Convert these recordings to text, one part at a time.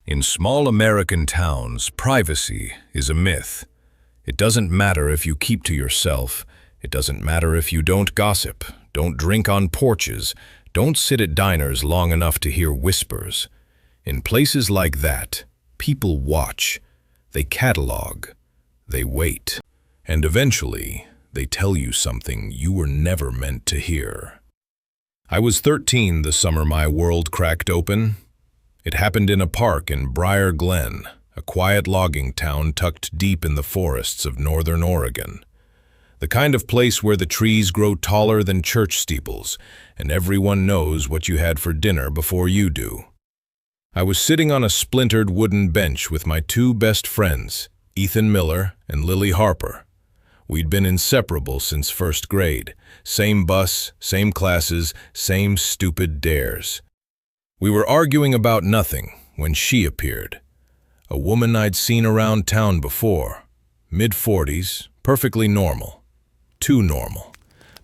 In small American towns, privacy is a myth. It doesn't matter if you keep to yourself. It doesn't matter if you don't gossip, don't drink on porches, don't sit at diners long enough to hear whispers. In places like that, people watch, they catalog, they wait, and eventually they tell you something you were never meant to hear. I was 13 the summer my world cracked open. It happened in a park in Briar Glen, a quiet logging town tucked deep in the forests of northern Oregon. The kind of place where the trees grow taller than church steeples, and everyone knows what you had for dinner before you do. I was sitting on a splintered wooden bench with my two best friends, Ethan Miller and Lily Harper. We'd been inseparable since first grade. Same bus, same classes, same stupid dares. We were arguing about nothing when she appeared. A woman I'd seen around town before. Mid-40s, perfectly normal. Too normal.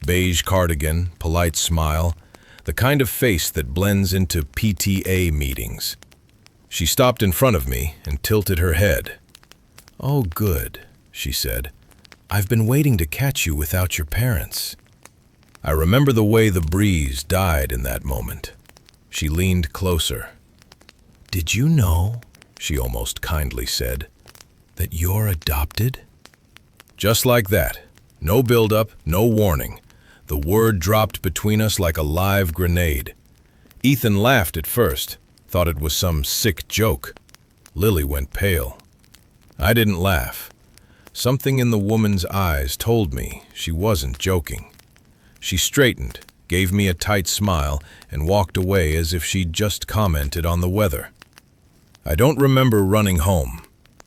Beige cardigan, polite smile, the kind of face that blends into PTA meetings. She stopped in front of me and tilted her head. "Oh, good," she said. "I've been waiting to catch you without your parents." I remember the way the breeze died in that moment. She leaned closer. "Did you know," she almost kindly said, "that you're adopted?" Just like that. No build-up, no warning. The word dropped between us like a live grenade. Ethan laughed at first, thought it was some sick joke. Lily went pale. I didn't laugh. Something in the woman's eyes told me she wasn't joking. She straightened, gave me a tight smile, and walked away as if she'd just commented on the weather. I don't remember running home.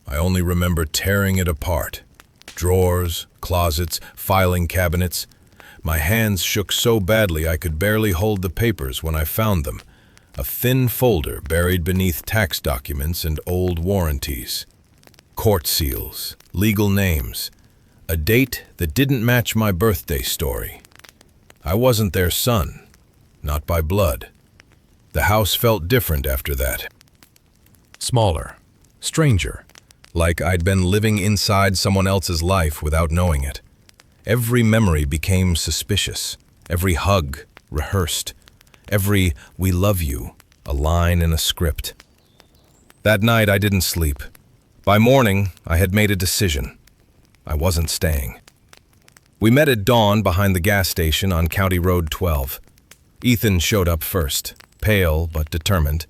I only remember tearing it apart. Drawers, closets, filing cabinets. My hands shook so badly I could barely hold the papers when I found them. A thin folder buried beneath tax documents and old warranties. Court seals, legal names. A date that didn't match my birthday story. I wasn't their son, not by blood. The house felt different after that. Smaller, stranger, like I'd been living inside someone else's life without knowing it. Every memory became suspicious, every hug rehearsed, every "we love you" a line in a script. That night I didn't sleep. By morning, I had made a decision. I wasn't staying. We met at dawn behind the gas station on County Road 12. Ethan showed up first, pale but determined.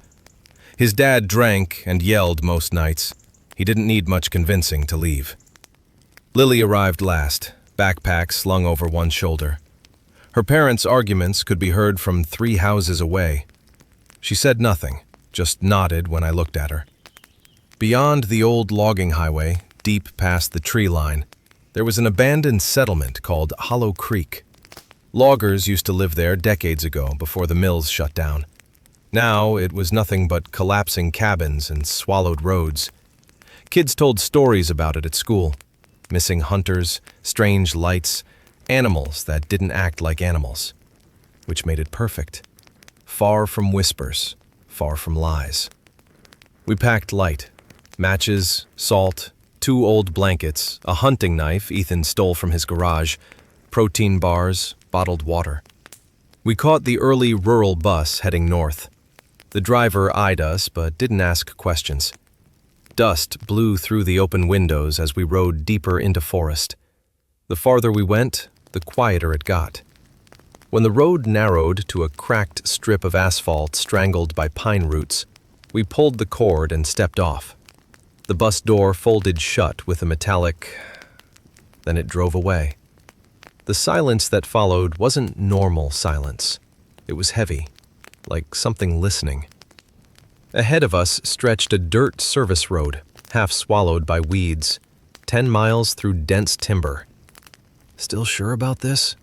His dad drank and yelled most nights. He didn't need much convincing to leave. Lily arrived last, backpack slung over one shoulder. Her parents' arguments could be heard from 3 houses away. She said nothing, just nodded when I looked at her. Beyond the old logging highway, deep past the tree line, there was an abandoned settlement called Hollow Creek. Loggers used to live there decades ago before the mills shut down. Now it was nothing but collapsing cabins and swallowed roads. Kids told stories about it at school. Missing hunters, strange lights, animals that didn't act like animals. Which made it perfect. Far from whispers, far from lies. We packed light. Matches, salt, 2 old blankets, a hunting knife Ethan stole from his garage, protein bars, bottled water. We caught the early rural bus heading north. The driver eyed us but didn't ask questions. Dust blew through the open windows as we rode deeper into forest. The farther we went, the quieter it got. When the road narrowed to a cracked strip of asphalt strangled by pine roots, we pulled the cord and stepped off. The bus door folded shut with a metallic... Then it drove away. The silence that followed wasn't normal silence. It was heavy, like something listening. Ahead of us stretched a dirt service road, half swallowed by weeds, 10 miles through dense timber. "Still sure about this?"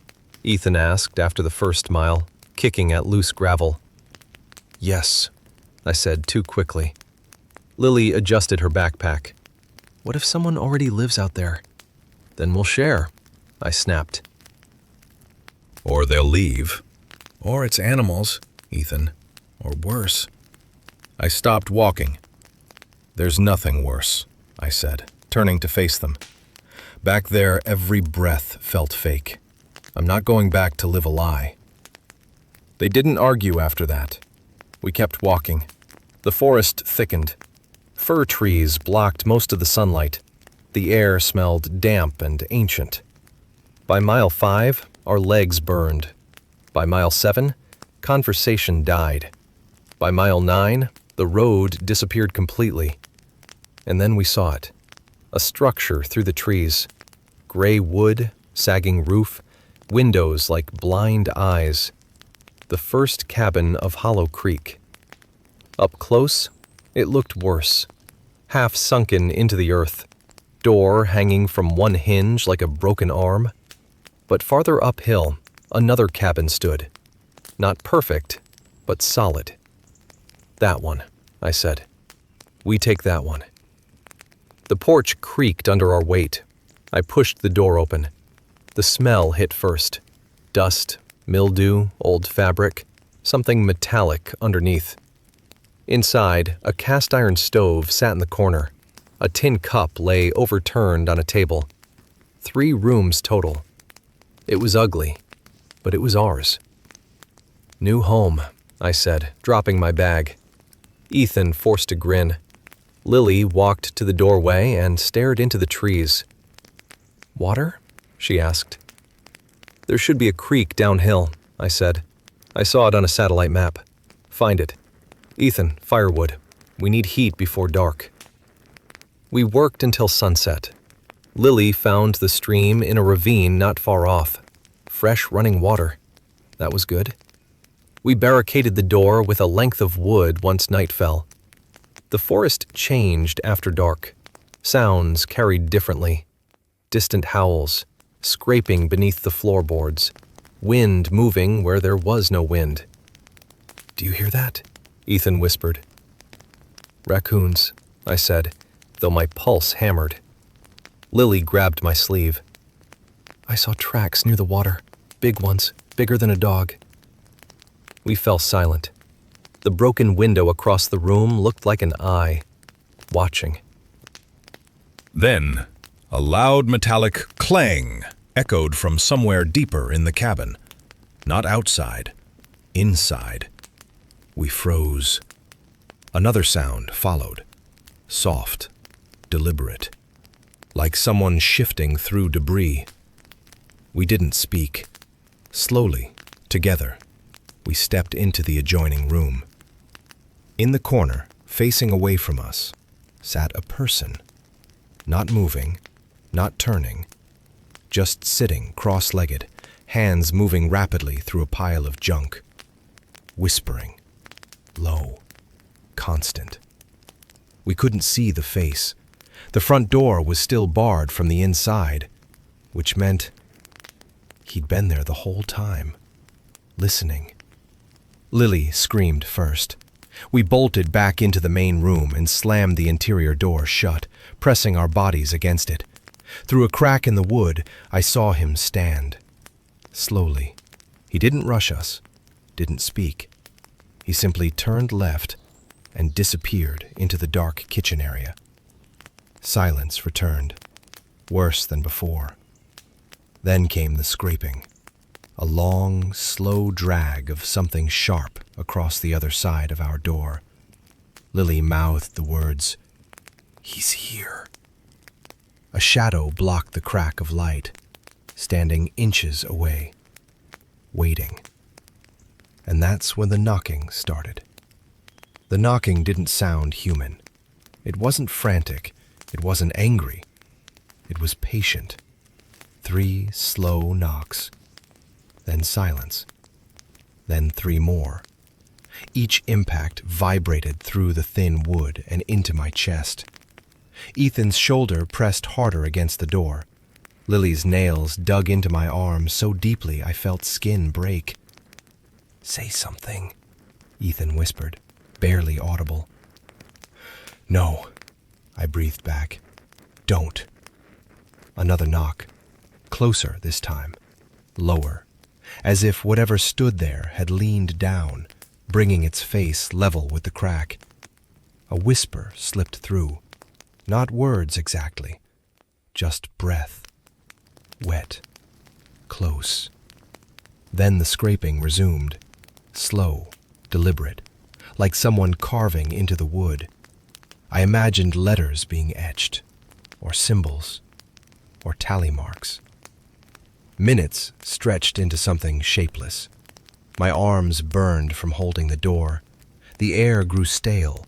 Ethan asked after the first mile, kicking at loose gravel. "Yes," I said too quickly. Lily adjusted her backpack. "What if someone already lives out there?" "Then we'll share," I snapped. "Or they'll leave. Or it's animals, Ethan. Or worse." I stopped walking. There's nothing worse, I said, turning to face them. Back there, every breath felt fake. I'm not going back to live a lie. They didn't argue after that. We kept walking. The forest thickened. Fir trees blocked most of the sunlight. The air smelled damp and ancient. By mile 5, our legs burned. By mile 7, conversation died. By mile 9, the road disappeared completely. And then we saw it. A structure through the trees. Gray wood, sagging roof, windows like blind eyes. The first cabin of Hollow Creek. Up close, it looked worse. Half sunken into the earth. Door hanging from one hinge like a broken arm. But farther uphill, another cabin stood. Not perfect, but solid. That one, I said. We take that one. The porch creaked under our weight. I pushed the door open. The smell hit first. Dust, mildew, old fabric, something metallic underneath. Inside, a cast-iron stove sat in the corner. A tin cup lay overturned on a table. 3 rooms total. It was ugly, but it was ours. New home, I said, dropping my bag. Ethan forced a grin. Lily walked to the doorway and stared into the trees. Water? She asked. There should be a creek downhill, I said. I saw it on a satellite map. Find it. Ethan, firewood. We need heat before dark. We worked until sunset. Lily found the stream in a ravine not far off. Fresh running water. That was good. We barricaded the door with a length of wood once night fell. The forest changed after dark. Sounds carried differently. Distant howls, scraping beneath the floorboards, wind moving where there was no wind. Do you hear that? Ethan whispered. Raccoons, I said, though my pulse hammered. Lily grabbed my sleeve. I saw tracks near the water, big ones, bigger than a dog. We fell silent. The broken window across the room looked like an eye, watching. Then, a loud metallic clang echoed from somewhere deeper in the cabin. Not outside, inside. We froze. Another sound followed, soft, deliberate, like someone shifting through debris. We didn't speak. Slowly, together, we stepped into the adjoining room. In the corner, facing away from us, sat a person. Not moving, not turning, just sitting cross-legged, hands moving rapidly through a pile of junk. Whispering. Low. Constant. We couldn't see the face. The front door was still barred from the inside, which meant he'd been there the whole time, listening. Lily screamed first. We bolted back into the main room and slammed the interior door shut, pressing our bodies against it. Through a crack in the wood, I saw him stand. Slowly. He didn't rush us, didn't speak. He simply turned left and disappeared into the dark kitchen area. Silence returned, worse than before. Then came the scraping, a long, slow drag of something sharp across the other side of our door. Lily mouthed the words, "He's here." A shadow blocked the crack of light, standing inches away, waiting. And that's when the knocking started. The knocking didn't sound human. It wasn't frantic. It wasn't angry. It was patient. 3 slow knocks. Then silence. Then 3 more. Each impact vibrated through the thin wood and into my chest. Ethan's shoulder pressed harder against the door. Lily's nails dug into my arm so deeply I felt skin break. "Say something," Ethan whispered, barely audible. "No," I breathed back. "Don't." Another knock. Closer this time. Lower. As if whatever stood there had leaned down, bringing its face level with the crack. A whisper slipped through. Not words exactly, just breath. Wet. Close. Then the scraping resumed, slow, deliberate, like someone carving into the wood. I imagined letters being etched, or symbols, or tally marks. Minutes stretched into something shapeless. My arms burned from holding the door. The air grew stale.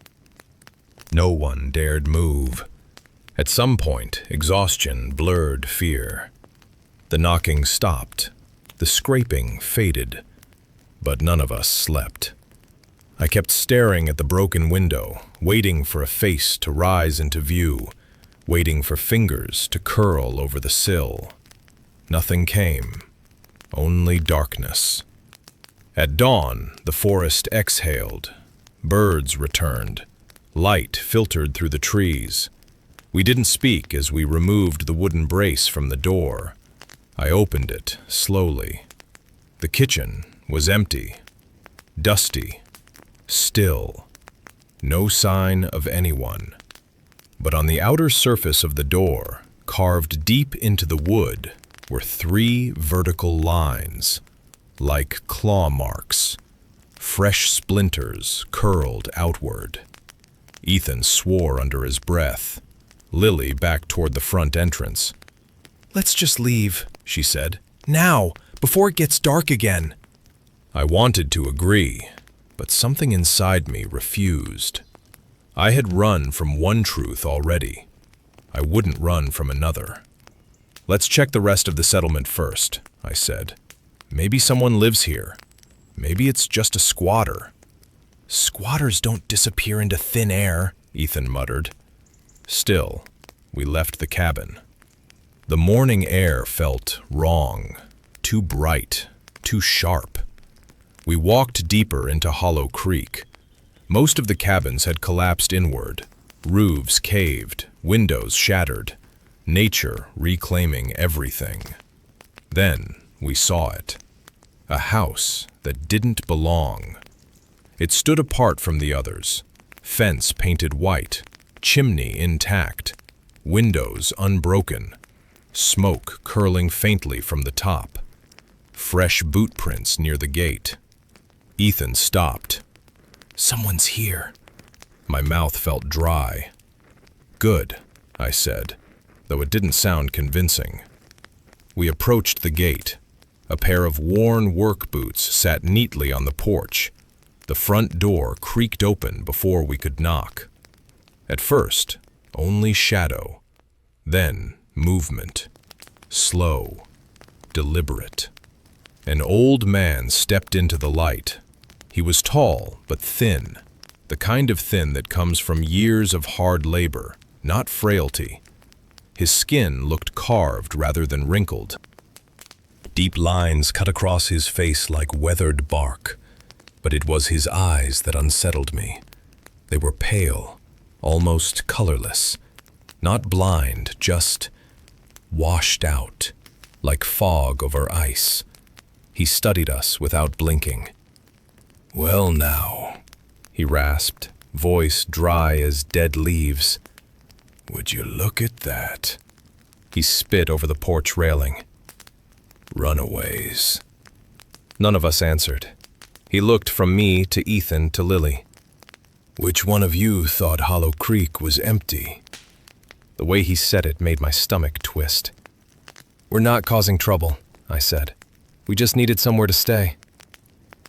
No one dared move. At some point, exhaustion blurred fear. The knocking stopped. The scraping faded. But none of us slept. I kept staring at the broken window, waiting for a face to rise into view, waiting for fingers to curl over the sill. Nothing came. Only darkness. At dawn, the forest exhaled. Birds returned. Light filtered through the trees. We didn't speak as we removed the wooden brace from the door. I opened it slowly. The kitchen was empty, dusty, still. No sign of anyone. But on the outer surface of the door, carved deep into the wood, were 3 vertical lines, like claw marks. Fresh splinters curled outward. Ethan swore under his breath. Lily backed toward the front entrance. "Let's just leave," she said. "Now, before it gets dark again." I wanted to agree, but something inside me refused. I had run from one truth already. I wouldn't run from another. "Let's check the rest of the settlement first," I said. "Maybe someone lives here. Maybe it's just a squatter." "Squatters don't disappear into thin air," Ethan muttered. Still, we left the cabin. The morning air felt wrong, too bright, too sharp. We walked deeper into Hollow Creek. Most of the cabins had collapsed inward, roofs caved, windows shattered, nature reclaiming everything. Then we saw it. A house that didn't belong. It stood apart from the others, fence painted white, chimney intact, windows unbroken, smoke curling faintly from the top, fresh boot prints near the gate. Ethan stopped. "Someone's here." My mouth felt dry. "Good," I said, though it didn't sound convincing. We approached the gate. A pair of worn work boots sat neatly on the porch. The front door creaked open before we could knock. At first, only shadow. Then movement. Slow. Deliberate. An old man stepped into the light. He was tall but thin. The kind of thin that comes from years of hard labor, not frailty. His skin looked carved rather than wrinkled. Deep lines cut across his face like weathered bark. But it was his eyes that unsettled me. They were pale, almost colorless. Not blind, just washed out, like fog over ice. He studied us without blinking. "Well now," he rasped, voice dry as dead leaves. "Would you look at that?" He spit over the porch railing. "Runaways." None of us answered. He looked from me to Ethan to Lily. "Which one of you thought Hollow Creek was empty?" The way he said it made my stomach twist. "We're not causing trouble," I said. "We just needed somewhere to stay."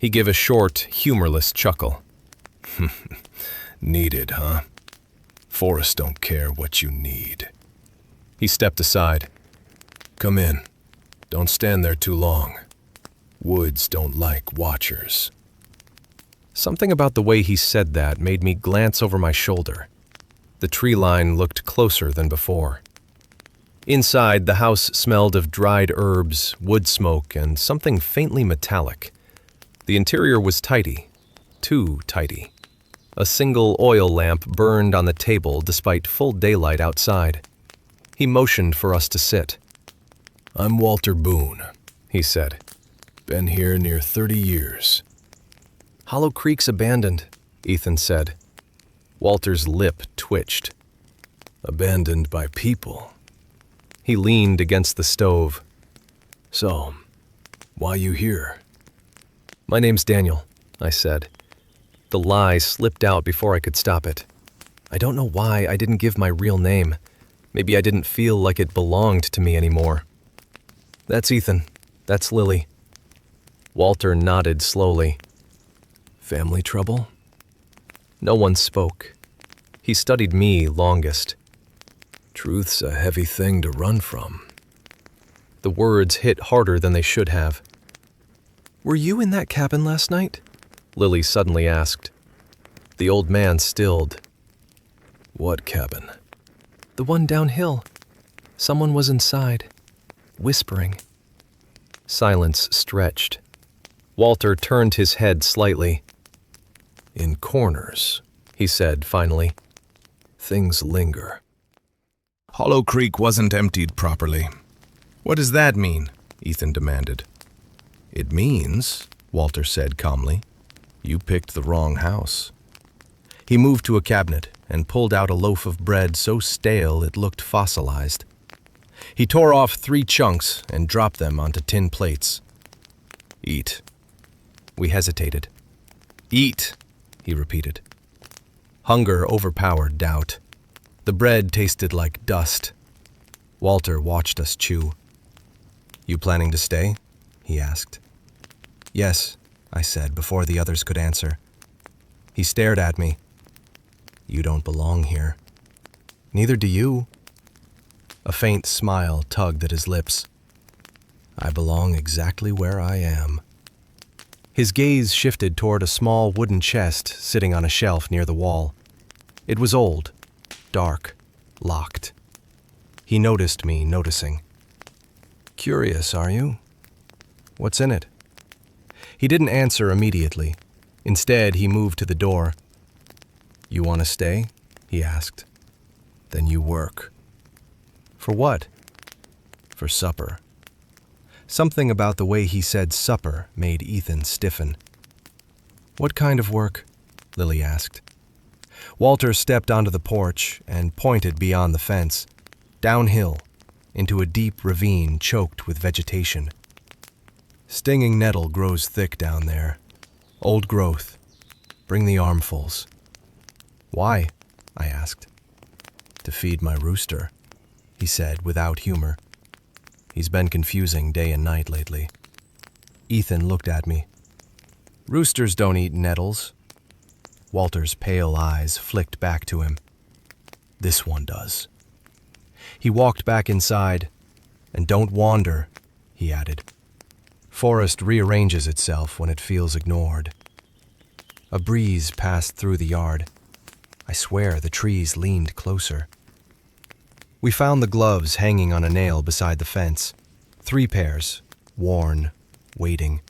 He gave a short, humorless chuckle. "Needed, huh? Forests don't care what you need." He stepped aside. "Come in. Don't stand there too long. Woods don't like watchers." Something about the way he said that made me glance over my shoulder. The tree line looked closer than before. Inside, the house smelled of dried herbs, wood smoke, and something faintly metallic. The interior was tidy. Too tidy. A single oil lamp burned on the table despite full daylight outside. He motioned for us to sit. "I'm Walter Boone," he said. "Been here near 30 years. "Hollow Creek's abandoned," Ethan said. Walter's lip twitched. Abandoned by people. He leaned against the stove. So, why you here? My name's Daniel, I said. The lie slipped out before I could stop it. I don't know why I didn't give my real name. Maybe I didn't feel like it belonged to me anymore. That's Ethan. That's Lily. Walter nodded slowly. Family trouble? No one spoke. He studied me longest. Truth's a heavy thing to run from. The words hit harder than they should have. Were you in that cabin last night? Lily suddenly asked. The old man stilled. What cabin? The one downhill. Someone was inside, whispering. Silence stretched. Walter turned his head slightly. In corners, he said finally. Things linger. Hollow Creek wasn't emptied properly. What does that mean? Ethan demanded. It means, Walter said calmly, you picked the wrong house. He moved to a cabinet and pulled out a loaf of bread so stale it looked fossilized. He tore off 3 chunks and dropped them onto tin plates. Eat. We hesitated. Eat, he repeated. Hunger overpowered doubt. The bread tasted like dust. Walter watched us chew. You planning to stay? He asked. Yes, I said before the others could answer. He stared at me. You don't belong here. Neither do you. A faint smile tugged at his lips. I belong exactly where I am. His gaze shifted toward a small wooden chest sitting on a shelf near the wall. It was old, dark, locked. He noticed me noticing. Curious, are you? What's in it? He didn't answer immediately. Instead, he moved to the door. You want to stay? He asked. Then you work. For what? For supper. Something about the way he said supper made Ethan stiffen. What kind of work? Lily asked. Walter stepped onto the porch and pointed beyond the fence, downhill, into a deep ravine choked with vegetation. Stinging nettle grows thick down there. Old growth. Bring the armfuls. Why? I asked. To feed my rooster, he said without humor. He's been confusing day and night lately. Ethan looked at me. Roosters don't eat nettles. Walter's pale eyes flicked back to him. This one does. He walked back inside. And don't wander, he added. Forest rearranges itself when it feels ignored. A breeze passed through the yard. I swear the trees leaned closer. We found the gloves hanging on a nail beside the fence. 3 pairs, worn, waiting.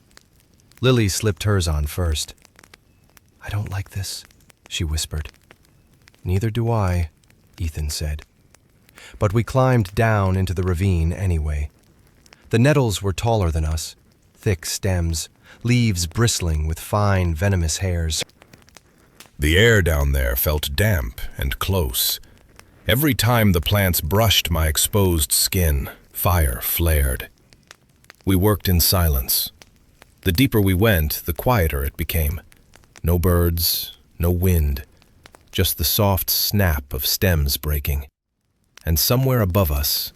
Lily slipped hers on first. I don't like this, she whispered. Neither do I, Ethan said. But we climbed down into the ravine anyway. The nettles were taller than us, thick stems, leaves bristling with fine, venomous hairs. The air down there felt damp and close. Every time the plants brushed my exposed skin, fire flared. We worked in silence. The deeper we went, the quieter it became. No birds, no wind, just the soft snap of stems breaking. And somewhere above us,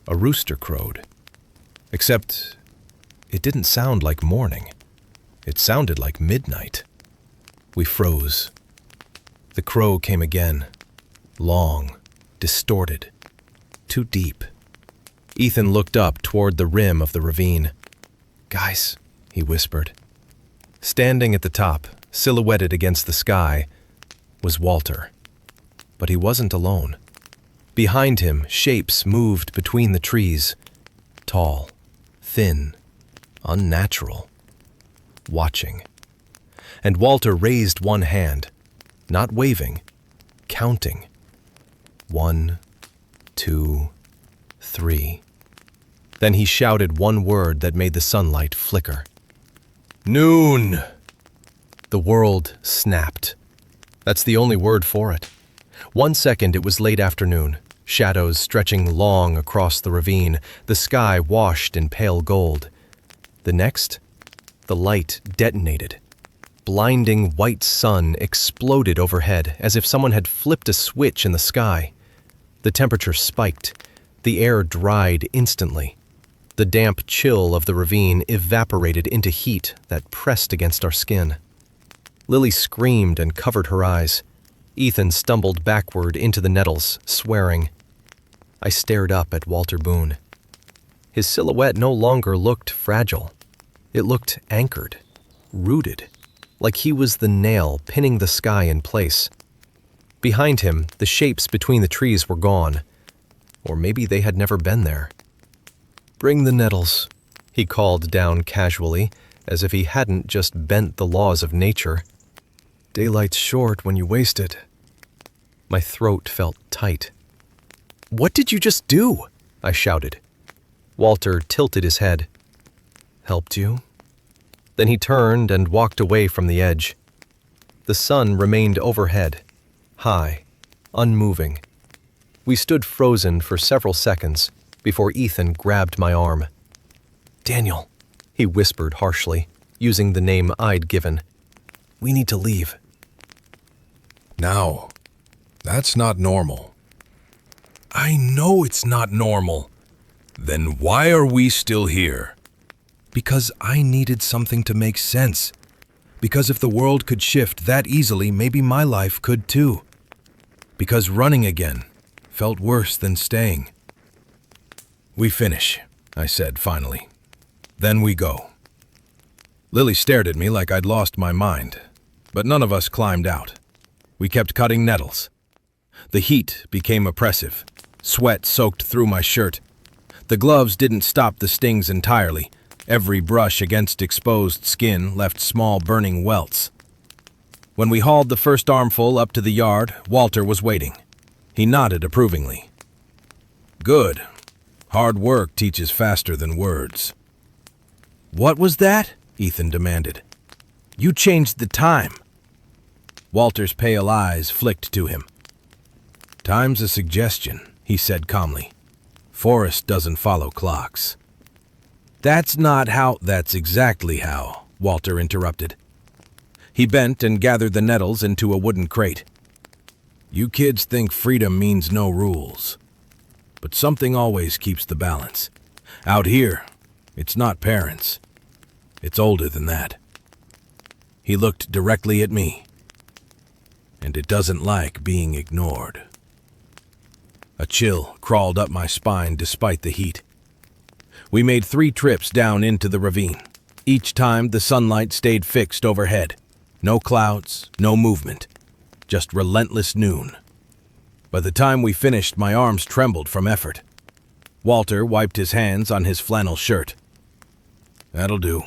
a rooster crowed. Except, it didn't sound like morning. It sounded like midnight. We froze. The crow came again. Long, distorted, too deep. Ethan looked up toward the rim of the ravine. Guys, he whispered. Standing at the top, silhouetted against the sky, was Walter. But he wasn't alone. Behind him, shapes moved between the trees. Tall, thin, unnatural. Watching. And Walter raised one hand, not waving, counting. 1, 2, 3. Then he shouted one word that made the sunlight flicker. Noon! The world snapped. That's the only word for it. 1 second it was late afternoon, shadows stretching long across the ravine, the sky washed in pale gold. The next, the light detonated. Blinding white sun exploded overhead as if someone had flipped a switch in the sky. The temperature spiked. The air dried instantly. The damp chill of the ravine evaporated into heat that pressed against our skin. Lily screamed and covered her eyes. Ethan stumbled backward into the nettles, swearing. I stared up at Walter Boone. His silhouette no longer looked fragile. It looked anchored, rooted, like he was the nail pinning the sky in place. Behind him, the shapes between the trees were gone. Or maybe they had never been there. Bring the nettles, he called down casually, as if he hadn't just bent the laws of nature. Daylight's short when you waste it. My throat felt tight. What did you just do? I shouted. Walter tilted his head. Helped you? Then he turned and walked away from the edge. The sun remained overhead, high, unmoving. We stood frozen for several seconds before Ethan grabbed my arm. Daniel, he whispered harshly, using the name I'd given. We need to leave. Now, that's not normal. I know it's not normal. Then why are we still here? Because I needed something to make sense. Because if the world could shift that easily, maybe my life could too. Because running again felt worse than staying. We finish, I said finally. Then we go. Lily stared at me like I'd lost my mind, but none of us climbed out. We kept cutting nettles. The heat became oppressive. Sweat soaked through my shirt. The gloves didn't stop the stings entirely. Every brush against exposed skin left small burning welts. When we hauled the first armful up to the yard, Walter was waiting. He nodded approvingly. Good. Hard work teaches faster than words. What was that? Ethan demanded. You changed the time. Walter's pale eyes flicked to him. Time's a suggestion, he said calmly. Forest doesn't follow clocks. That's exactly how, Walter interrupted. He bent and gathered the nettles into a wooden crate. You kids think freedom means no rules. But something always keeps the balance. Out here, it's not parents. It's older than that. He looked directly at me. And it doesn't like being ignored. A chill crawled up my spine despite the heat. We made 3 trips down into the ravine. Each time the sunlight stayed fixed overhead. No clouds, no movement. Just relentless noon. By the time we finished, my arms trembled from effort. Walter wiped his hands on his flannel shirt. That'll do.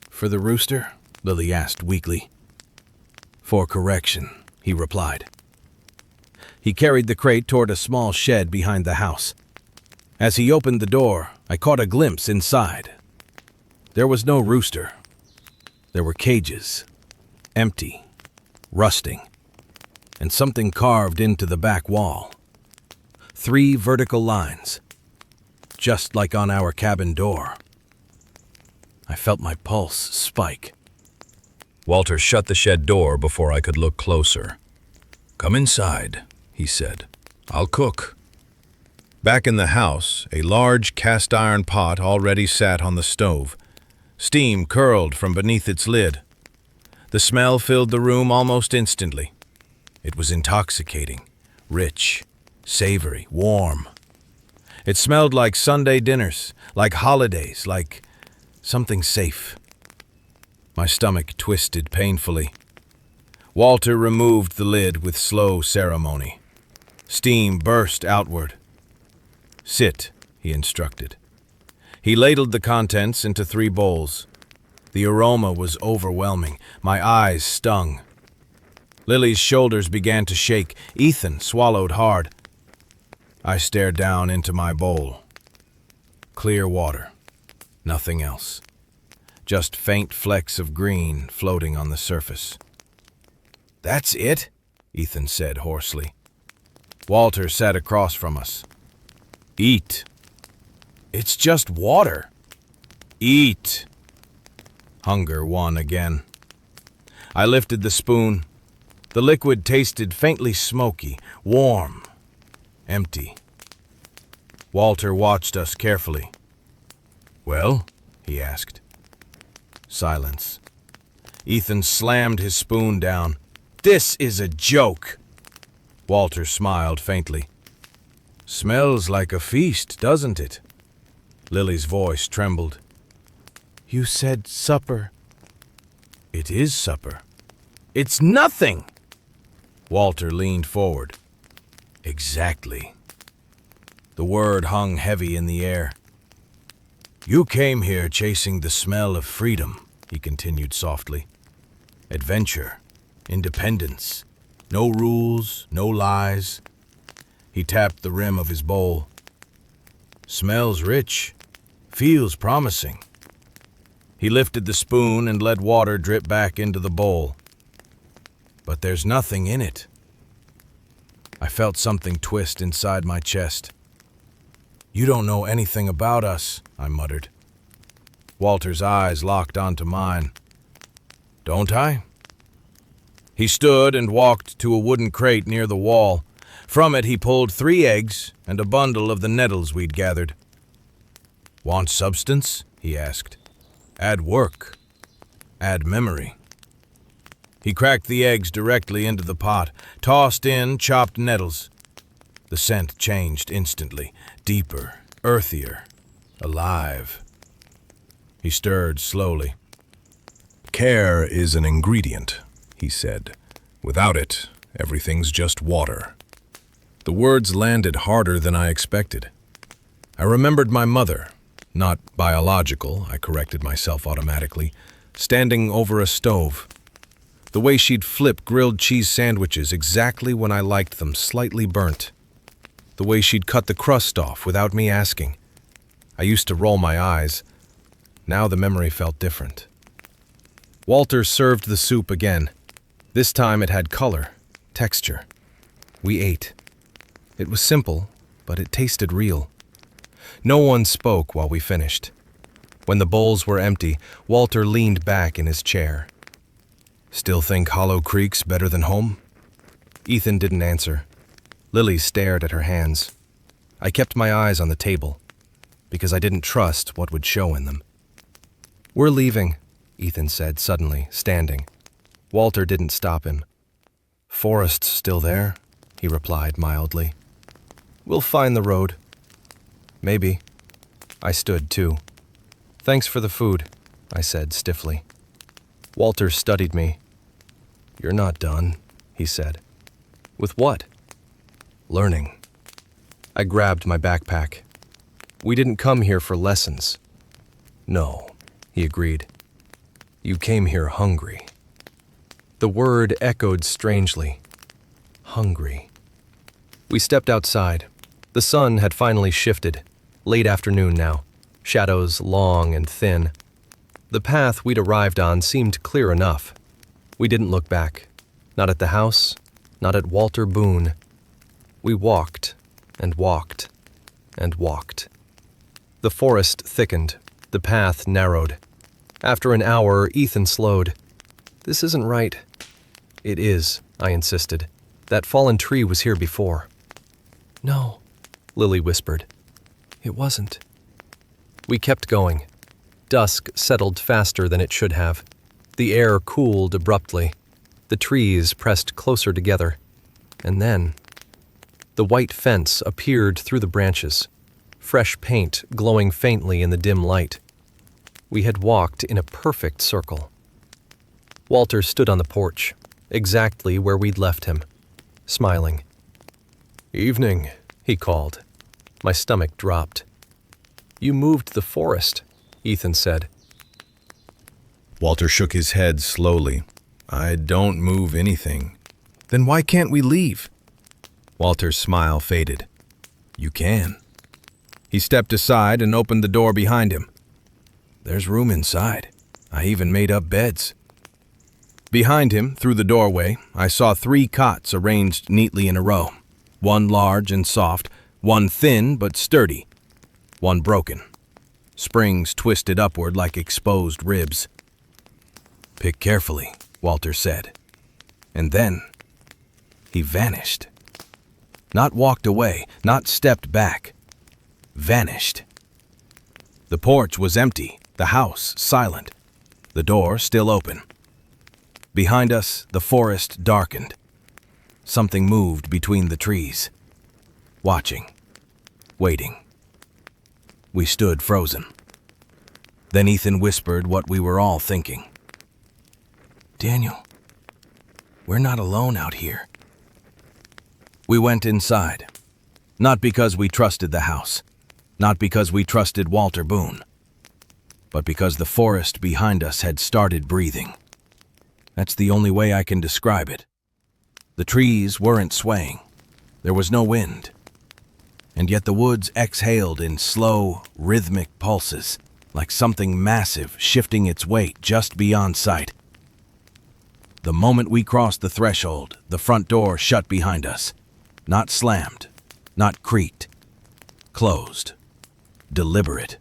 For the rooster? Lily asked weakly. For correction, he replied. He carried the crate toward a small shed behind the house. As he opened the door, I caught a glimpse inside. There was no rooster. There were cages, empty, rusting, and something carved into the back wall. 3 vertical lines, just like on our cabin door. I felt my pulse spike. Walter shut the shed door before I could look closer. Come inside, he said. I'll cook. Back in the house, a large cast-iron pot already sat on the stove. Steam curled from beneath its lid. The smell filled the room almost instantly. It was intoxicating, rich, savory, warm. It smelled like Sunday dinners, like holidays, like something safe. My stomach twisted painfully. Walter removed the lid with slow ceremony. Steam burst outward. Sit, he instructed. He ladled the contents into 3 bowls. The aroma was overwhelming. My eyes stung. Lily's shoulders began to shake. Ethan swallowed hard. I stared down into my bowl. Clear water. Nothing else. Just faint flecks of green floating on the surface. "That's it?" Ethan said hoarsely. Walter sat across from us. "Eat." "It's just water." "Eat." Hunger won again. I lifted the spoon. The liquid tasted faintly smoky, warm, empty. Walter watched us carefully. "Well?" he asked. Silence. Ethan slammed his spoon down. "This is a joke." Walter smiled faintly. "Smells like a feast, doesn't it?" Lily's voice trembled. "You said supper." "It is supper." "It's nothing!" Walter leaned forward. "Exactly." The word hung heavy in the air. "You came here chasing the smell of freedom," he continued softly. "Adventure, independence, no rules, no lies." He tapped the rim of his bowl. "Smells rich, feels promising." He lifted the spoon and let water drip back into the bowl. "But there's nothing in it." I felt something twist inside my chest. "You don't know anything about us," I muttered. Walter's eyes locked onto mine. "Don't I?" He stood and walked to a wooden crate near the wall. From it he pulled 3 eggs and a bundle of the nettles we'd gathered. "Want substance?" he asked. "Add work. Add memory." He cracked the eggs directly into the pot, tossed in chopped nettles. The scent changed instantly, deeper, earthier, alive. He stirred slowly. Care is an ingredient, he said. Without it, everything's just water. The words landed harder than I expected. I remembered my mother, not biological, I corrected myself automatically, standing over a stove. The way she'd flip grilled cheese sandwiches exactly when I liked them, slightly burnt. The way she'd cut the crust off without me asking. I used to roll my eyes. Now the memory felt different. Walter served the soup again. This time it had color, texture. We ate. It was simple, but it tasted real. No one spoke while we finished. When the bowls were empty, Walter leaned back in his chair. "Still think Hollow Creek's better than home?" Ethan didn't answer. Lily stared at her hands. I kept my eyes on the table, because I didn't trust what would show in them. "We're leaving," Ethan said suddenly, standing. Walter didn't stop him. "Forest's still there," he replied mildly. "We'll find the road." "Maybe." I stood too. "Thanks for the food," I said stiffly. Walter studied me. "You're not done," he said. "With what?" "Learning." I grabbed my backpack. "We didn't come here for lessons." "No," he agreed. "You came here hungry." The word echoed strangely. Hungry. We stepped outside. The sun had finally shifted. Late afternoon now. Shadows long and thin. The path we'd arrived on seemed clear enough. We didn't look back. Not at the house, not at Walter Boone. We walked and walked and walked. The forest thickened. The path narrowed. After an hour, Ethan slowed. "This isn't right." "It is," I insisted. "That fallen tree was here before." "No," Lily whispered. "It wasn't." We kept going. Dusk settled faster than it should have. The air cooled abruptly. The trees pressed closer together. And then, the white fence appeared through the branches, fresh paint glowing faintly in the dim light. We had walked in a perfect circle. Walter stood on the porch, exactly where we'd left him, smiling. "Evening," he called. My stomach dropped. "You moved the forest," Ethan said. Walter shook his head slowly. "I don't move anything." "Then why can't we leave?" Walter's smile faded. "You can." He stepped aside and opened the door behind him. "There's room inside. I even made up beds." Behind him, through the doorway, I saw 3 cots arranged neatly in a row. One large and soft, one thin but sturdy, one broken. Springs twisted upward like exposed ribs. "Pick carefully," Walter said. And then he vanished. Not walked away, not stepped back. Vanished. The porch was empty, the house silent, the door still open. Behind us, the forest darkened. Something moved between the trees. Watching. Waiting. We stood frozen. Then Ethan whispered what we were all thinking. "Daniel, we're not alone out here." We went inside. Not because we trusted the house. Not because we trusted Walter Boone. But because the forest behind us had started breathing. That's the only way I can describe it. The trees weren't swaying. There was no wind. And yet the woods exhaled in slow, rhythmic pulses, like something massive shifting its weight just beyond sight. The moment we crossed the threshold, the front door shut behind us. Not slammed, not creaked. Closed. Deliberate.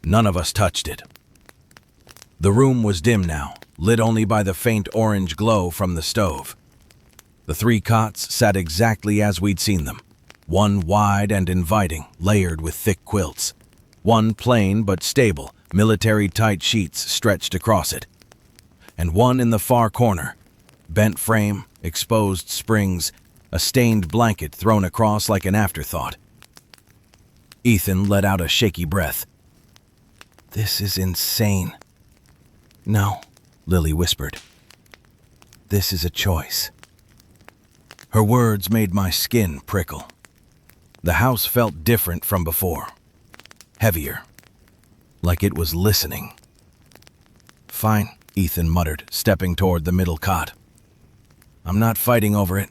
None of us touched it. The room was dim now, lit only by the faint orange glow from the stove. The 3 cots sat exactly as we'd seen them. One wide and inviting, layered with thick quilts. One plain but stable, military-tight sheets stretched across it. And one in the far corner, bent frame, exposed springs, a stained blanket thrown across like an afterthought. Ethan let out a shaky breath. "This is insane." "No," Lily whispered. "This is a choice." Her words made my skin prickle. The house felt different from before. Heavier. Like it was listening. "Fine," Ethan muttered, stepping toward the middle cot. "I'm not fighting over it."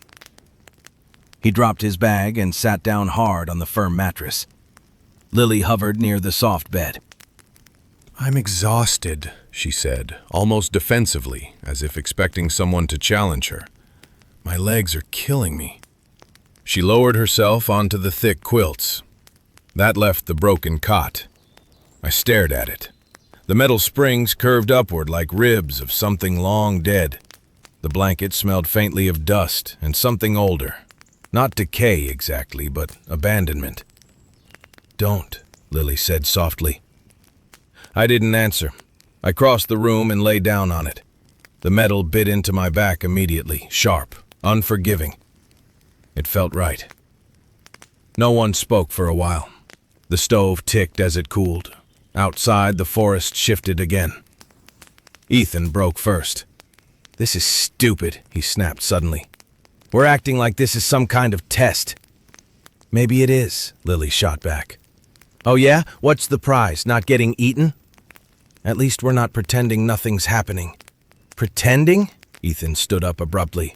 He dropped his bag and sat down hard on the firm mattress. Lily hovered near the soft bed. "I'm exhausted," she said, almost defensively, as if expecting someone to challenge her. "My legs are killing me." She lowered herself onto the thick quilts. That left the broken cot. I stared at it. The metal springs curved upward like ribs of something long dead. The blanket smelled faintly of dust and something older. Not decay exactly, but abandonment. "Don't," Lily said softly. I didn't answer. I crossed the room and lay down on it. The metal bit into my back immediately, sharp, unforgiving. It felt right. No one spoke for a while. The stove ticked as it cooled. Outside, the forest shifted again. Ethan broke first. "This is stupid," he snapped suddenly. "We're acting like this is some kind of test." "Maybe it is," Lily shot back. "Oh yeah? What's the prize? Not getting eaten?" "At least we're not pretending nothing's happening." "Pretending?" Ethan stood up abruptly.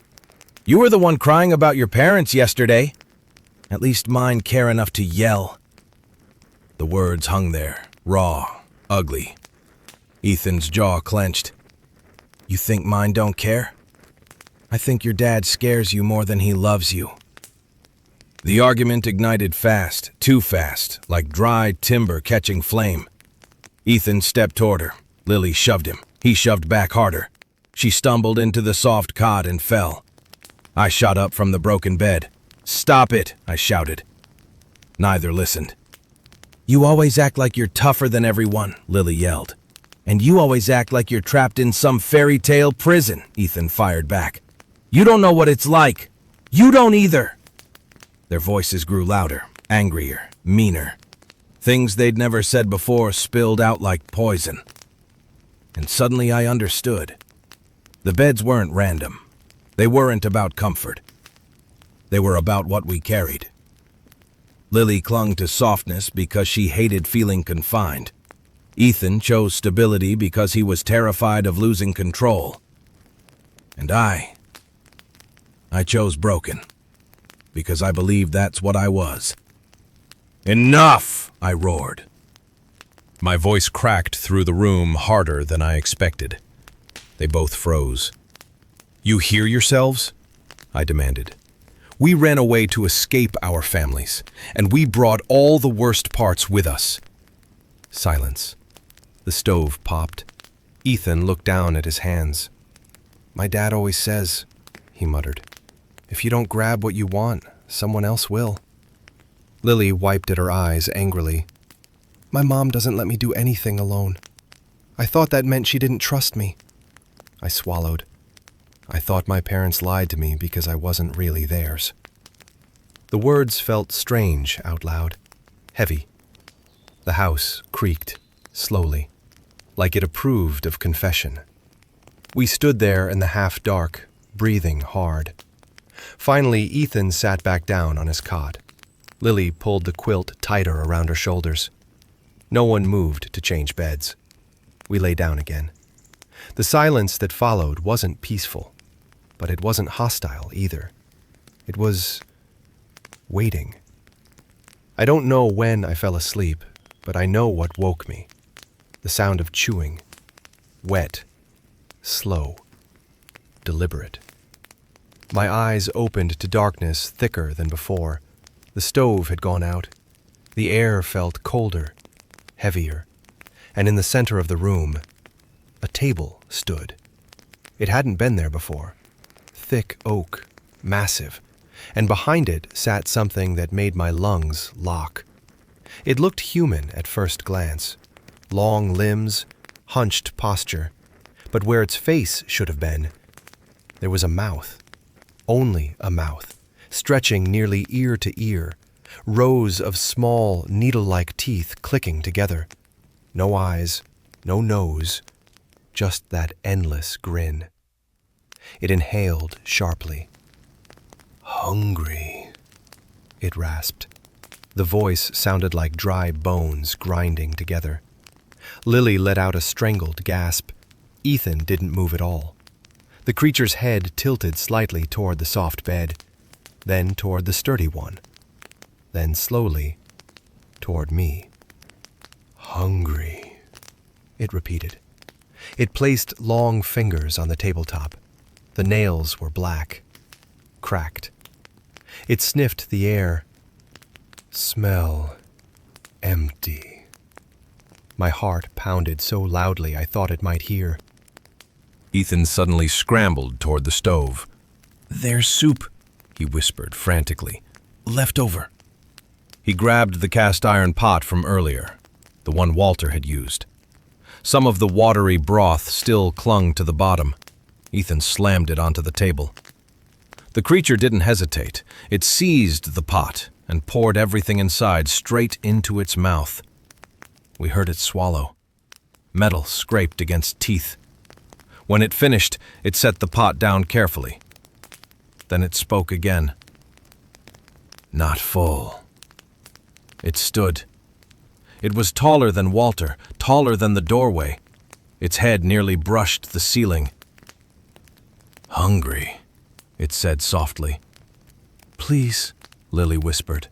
"You were the one crying about your parents yesterday." "At least mine care enough to yell." The words hung there, raw, ugly. Ethan's jaw clenched. "You think mine don't care? I think your dad scares you more than he loves you." The argument ignited fast, too fast, like dry timber catching flame. Ethan stepped toward her. Lily shoved him. He shoved back harder. She stumbled into the soft cot and fell. I shot up from the broken bed. "Stop it!" I shouted. Neither listened. "You always act like you're tougher than everyone," Lily yelled. "And you always act like you're trapped in some fairy tale prison," Ethan fired back. "You don't know what it's like. You don't either." Their voices grew louder, angrier, meaner. Things they'd never said before spilled out like poison. And suddenly I understood. The beds weren't random. They weren't about comfort. They were about what we carried. Lily clung to softness because she hated feeling confined. Ethan chose stability because he was terrified of losing control. And I chose broken, because I believed that's what I was. "Enough!" I roared. My voice cracked through the room harder than I expected. They both froze. "You hear yourselves?" I demanded. "We ran away to escape our families, and we brought all the worst parts with us." Silence. The stove popped. Ethan looked down at his hands. "My dad always says," he muttered, "if you don't grab what you want, someone else will." Lily wiped at her eyes angrily. "My mom doesn't let me do anything alone. I thought that meant she didn't trust me." I swallowed. I thought my parents lied to me because I wasn't really theirs. The words felt strange out loud, heavy. The house creaked, slowly, like it approved of confession. We stood there in the half-dark, breathing hard. Finally, Ethan sat back down on his cot. Lily pulled the quilt tighter around her shoulders. No one moved to change beds. We lay down again. The silence that followed wasn't peaceful, but it wasn't hostile either. It was waiting. I don't know when I fell asleep, but I know what woke me. The sound of chewing. Wet. Slow. Deliberate. My eyes opened to darkness thicker than before. The stove had gone out. The air felt colder, heavier, and in the center of the room, a table stood. It hadn't been there before. Thick oak, massive, and behind it sat something that made my lungs lock. It looked human at first glance. Long limbs, hunched posture, but where its face should have been, there was a mouth. Only a mouth, stretching nearly ear to ear, rows of small, needle-like teeth clicking together. No eyes, no nose, just that endless grin. It inhaled sharply. "Hungry," it rasped. The voice sounded like dry bones grinding together. Lily let out a strangled gasp. Ethan didn't move at all. The creature's head tilted slightly toward the soft bed, then toward the sturdy one, then slowly toward me. "Hungry," it repeated. It placed long fingers on the tabletop. The nails were black, cracked. It sniffed the air. "Smell empty." My heart pounded so loudly I thought it might hear. Ethan suddenly scrambled toward the stove. "There's soup," he whispered frantically. "Left over." He grabbed the cast-iron pot from earlier, the one Walter had used. Some of the watery broth still clung to the bottom. Ethan slammed it onto the table. The creature didn't hesitate. It seized the pot and poured everything inside straight into its mouth. We heard it swallow. Metal scraped against teeth. When it finished, it set the pot down carefully. Then it spoke again. "Not full." It stood. It was taller than Walter, taller than the doorway. Its head nearly brushed the ceiling. "Hungry," it said softly. "Please," Lily whispered.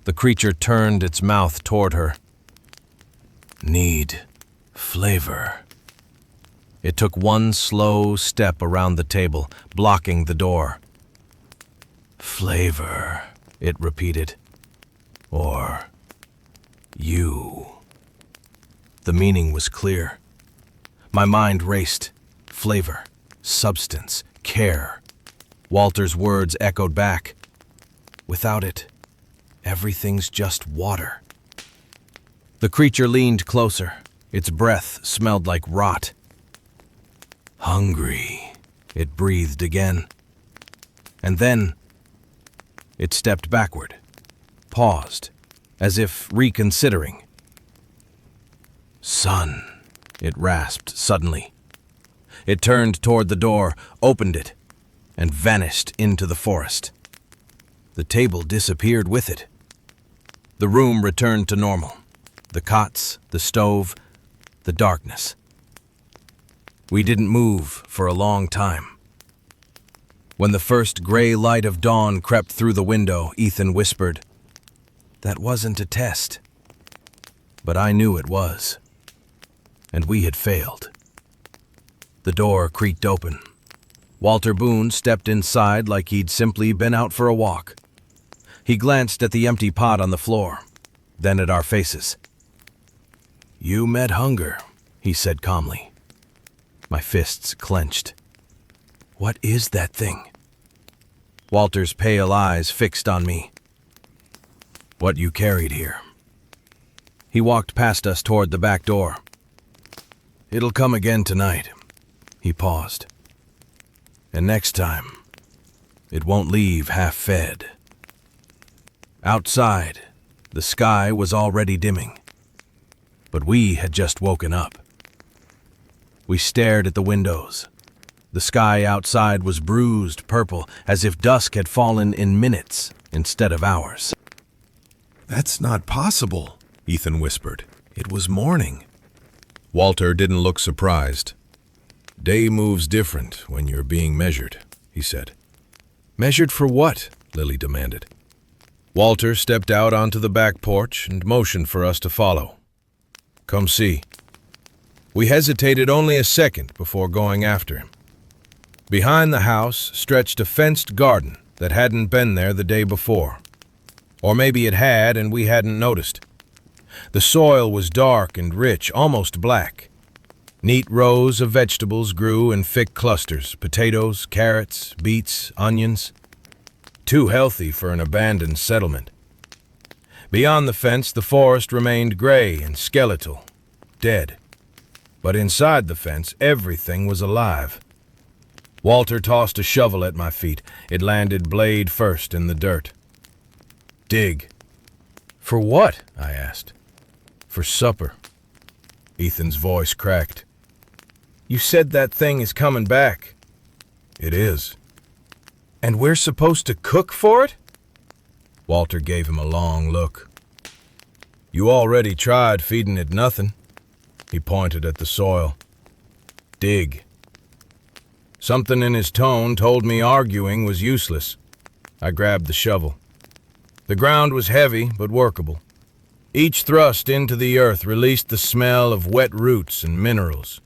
The creature turned its mouth toward her. "Need flavor." It took one slow step around the table, blocking the door. "Flavor," it repeated. "Or you." The meaning was clear. My mind raced. Flavor, substance, care. Walter's words echoed back. Without it, everything's just water. The creature leaned closer. Its breath smelled like rot. "Hungry," it breathed again. And then it stepped backward, paused, as if reconsidering. "Son," it rasped suddenly. It turned toward the door, opened it, and vanished into the forest. The table disappeared with it. The room returned to normal. The cots, the stove, the darkness. We didn't move for a long time. When the first gray light of dawn crept through the window, Ethan whispered, "That wasn't a test." But I knew it was. And we had failed. The door creaked open. Walter Boone stepped inside like he'd simply been out for a walk. He glanced at the empty pot on the floor, then at our faces. "You met hunger," he said calmly. My fists clenched. "What is that thing?" Walter's pale eyes fixed on me. "What you carried here." He walked past us toward the back door. "It'll come again tonight." He paused. "And next time, it won't leave half-fed." Outside, the sky was already dimming, but we had just woken up. We stared at the windows. The sky outside was bruised purple, as if dusk had fallen in minutes instead of hours. "That's not possible," Ethan whispered. "It was morning." Walter didn't look surprised. "Day moves different when you're being measured," he said. "Measured for what?" Lily demanded. Walter stepped out onto the back porch and motioned for us to follow. "Come see." We hesitated only a second before going after him. Behind the house stretched a fenced garden that hadn't been there the day before. Or maybe it had and we hadn't noticed. The soil was dark and rich, almost black. Neat rows of vegetables grew in thick clusters: potatoes, carrots, beets, onions. Too healthy for an abandoned settlement. Beyond the fence, the forest remained gray and skeletal, dead. But inside the fence, everything was alive. Walter tossed a shovel at my feet. It landed blade first in the dirt. "Dig." "For what?" I asked. "For supper." Ethan's voice cracked. "You said that thing is coming back." "It is." "And we're supposed to cook for it?" Walter gave him a long look. "You already tried feeding it nothing." He pointed at the soil. "Dig." Something in his tone told me arguing was useless. I grabbed the shovel. The ground was heavy but workable. Each thrust into the earth released the smell of wet roots and minerals.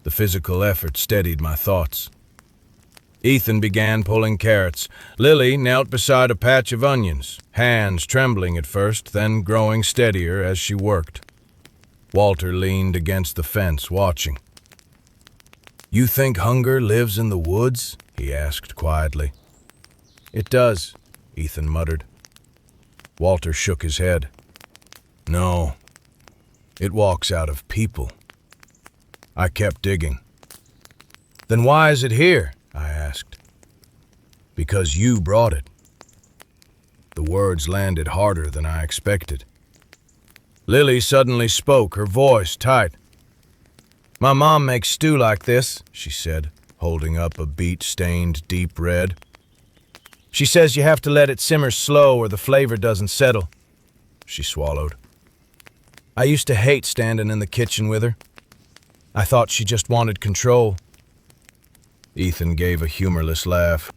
The physical effort steadied my thoughts. Ethan began pulling carrots. Lily knelt beside a patch of onions, hands trembling at first, then growing steadier as she worked. Walter leaned against the fence, watching. "You think hunger lives in the woods?" he asked quietly. "It does," Ethan muttered. Walter shook his head. "No, it walks out of people." I kept digging. "Then why is it here?" I asked. "Because you brought it." The words landed harder than I expected. Lily suddenly spoke, her voice tight. "My mom makes stew like this," she said, holding up a beet stained deep red. "She says you have to let it simmer slow or the flavor doesn't settle." She swallowed. "I used to hate standing in the kitchen with her. I thought she just wanted control." Ethan gave a humorless laugh.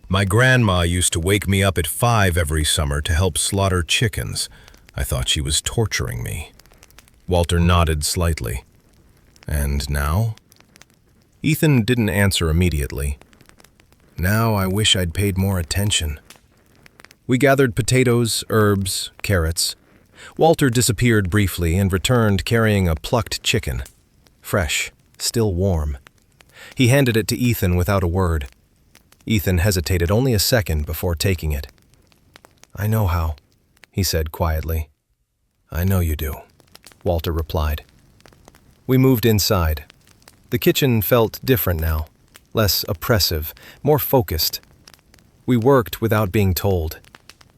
"My grandma used to wake me up at 5 every summer to help slaughter chickens. I thought she was torturing me." Walter nodded slightly. "And now?" Ethan didn't answer immediately. "Now I wish I'd paid more attention." We gathered potatoes, herbs, carrots. Walter disappeared briefly and returned carrying a plucked chicken. Fresh, still warm. He handed it to Ethan without a word. Ethan hesitated only a second before taking it. "I know how," he said quietly. "I know you do," Walter replied. We moved inside. The kitchen felt different now, less oppressive, more focused. We worked without being told.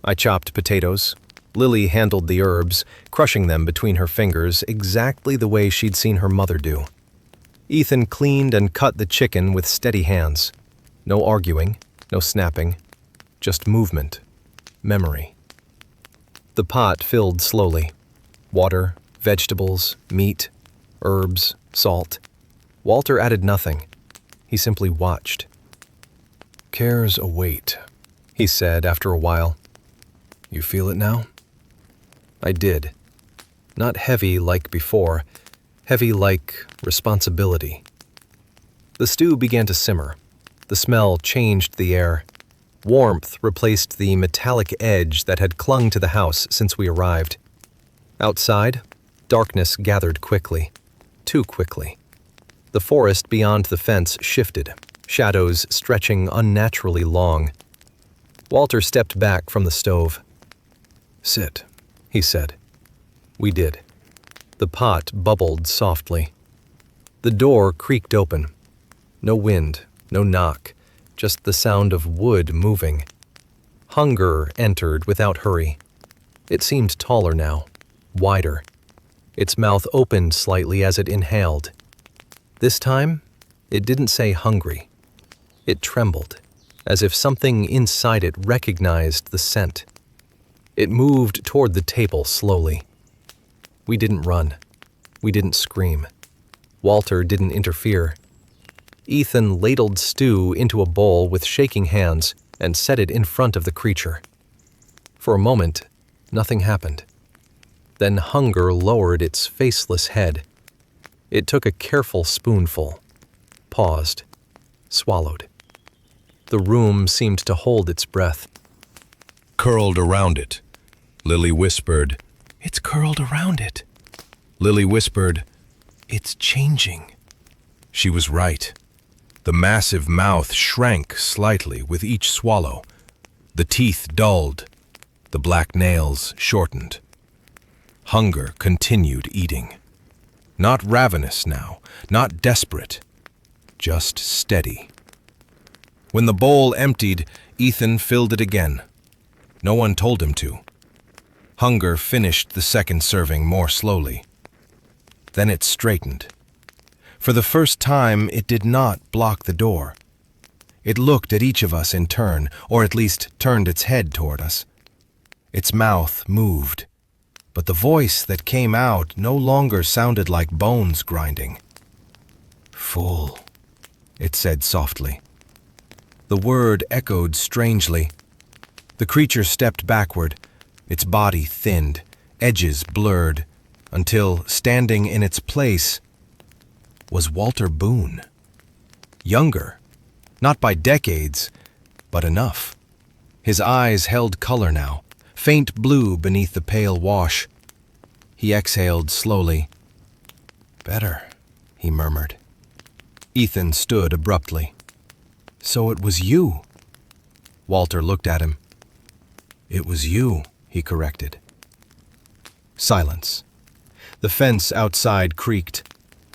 I chopped potatoes. Lily handled the herbs, crushing them between her fingers exactly the way she'd seen her mother do. Ethan cleaned and cut the chicken with steady hands. No arguing, no snapping, just movement, memory. The pot filled slowly. Water, vegetables, meat, herbs, salt. Walter added nothing. He simply watched. "Care's a weight," he said after a while. "You feel it now?" I did. Not heavy like before, heavy like responsibility. The stew began to simmer. The smell changed the air. Warmth replaced the metallic edge that had clung to the house since we arrived. Outside, darkness gathered quickly, too quickly. The forest beyond the fence shifted, shadows stretching unnaturally long. Walter stepped back from the stove. "Sit," he said. We did. The pot bubbled softly. The door creaked open. No wind, no knock, just the sound of wood moving. Hunger entered without hurry. It seemed taller now, wider. Its mouth opened slightly as it inhaled. This time, it didn't say hungry. It trembled, as if something inside it recognized the scent. It moved toward the table slowly. We didn't run. We didn't scream. Walter didn't interfere. Ethan ladled stew into a bowl with shaking hands and set it in front of the creature. For a moment, nothing happened. Then hunger lowered its faceless head. It took a careful spoonful, paused, swallowed. The room seemed to hold its breath. Curled around it. Lily whispered, "It's curled around it." Lily whispered, "It's changing." She was right. The massive mouth shrank slightly with each swallow. The teeth dulled. The black nails shortened. Hunger continued eating. Not ravenous now, not desperate, just steady. When the bowl emptied, Ethan filled it again. No one told him to. Hunger finished the second serving more slowly. Then it straightened. For the first time, it did not block the door. It looked at each of us in turn, or at least turned its head toward us. Its mouth moved, but the voice that came out no longer sounded like bones grinding. "Full," it said softly. The word echoed strangely. The creature stepped backward, its body thinned, edges blurred, until, standing in its place, was Walter Boone. Younger, not by decades, but enough. His eyes held color now, faint blue beneath the pale wash. He exhaled slowly. "Better," he murmured. Ethan stood abruptly. "So it was you." Walter looked at him. "It was you," he corrected. Silence. The fence outside creaked.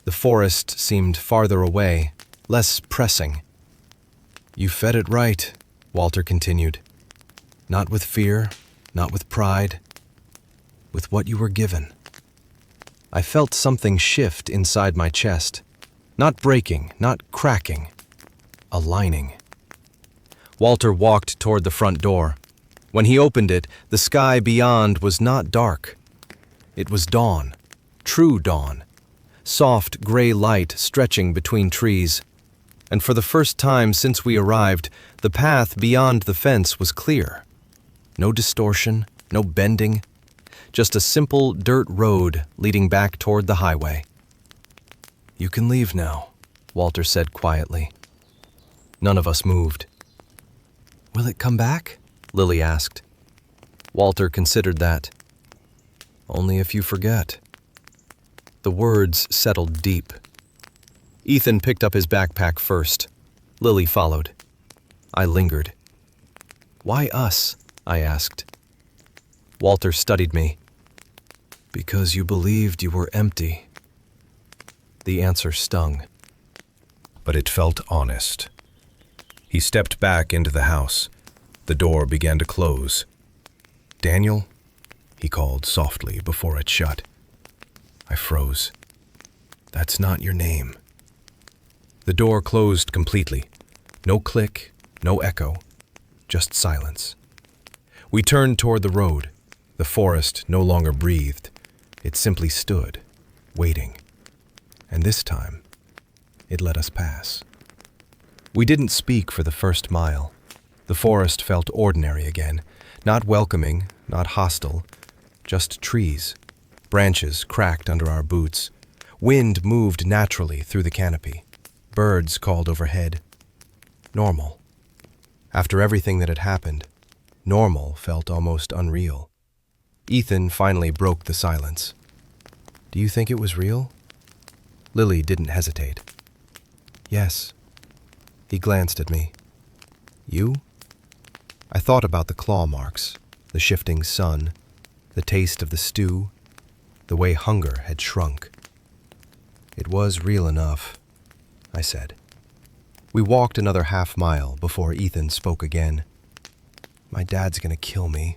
The forest seemed farther away, less pressing. "You fed it right," Walter continued. "Not with fear, not with pride, with what you were given." I felt something shift inside my chest. Not breaking, not cracking. Aligning. Walter walked toward the front door. When he opened it, the sky beyond was not dark. It was dawn, true dawn, soft gray light stretching between trees. And for the first time since we arrived, the path beyond the fence was clear. No distortion, no bending, just a simple dirt road leading back toward the highway. "You can leave now," Walter said quietly. None of us moved. "Will it come back?" Lily asked. Walter considered that. "Only if you forget." The words settled deep. Ethan picked up his backpack first. Lily followed. I lingered. "Why us?" I asked. Walter studied me. "Because you believed you were empty." The answer stung. But it felt honest. He stepped back into the house. The door began to close. "Daniel?" he called softly before it shut. I froze. "That's not your name." The door closed completely. No click, no echo, just silence. We turned toward the road. The forest no longer breathed. It simply stood, waiting. And this time, it let us pass. We didn't speak for the first mile. The forest felt ordinary again, not welcoming, not hostile, just trees. Branches cracked under our boots. Wind moved naturally through the canopy. Birds called overhead. Normal. After everything that had happened, normal felt almost unreal. Ethan finally broke the silence. "Do you think it was real?" Lily didn't hesitate. "Yes." He glanced at me. "You?" I thought about the claw marks, the shifting sun, the taste of the stew, the way hunger had shrunk. "It was real enough," I said. We walked another half-mile before Ethan spoke again. "My dad's gonna kill me."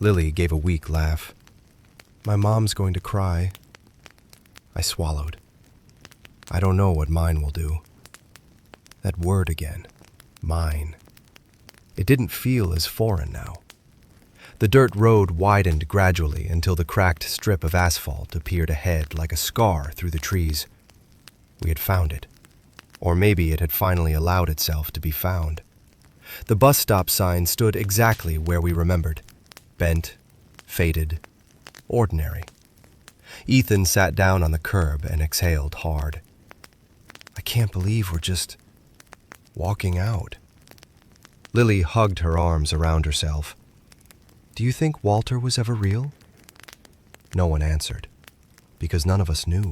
Lily gave a weak laugh. "My mom's going to cry." I swallowed. I don't know what mine will do. That word again. Mine. It didn't feel as foreign now. The dirt road widened gradually until the cracked strip of asphalt appeared ahead like a scar through the trees. We had found it. Or maybe it had finally allowed itself to be found. The bus stop sign stood exactly where we remembered. Bent, faded, ordinary. Ethan sat down on the curb and exhaled hard. "I can't believe we're just walking out." Lily hugged her arms around herself. "Do you think Walter was ever real?" No one answered, because none of us knew.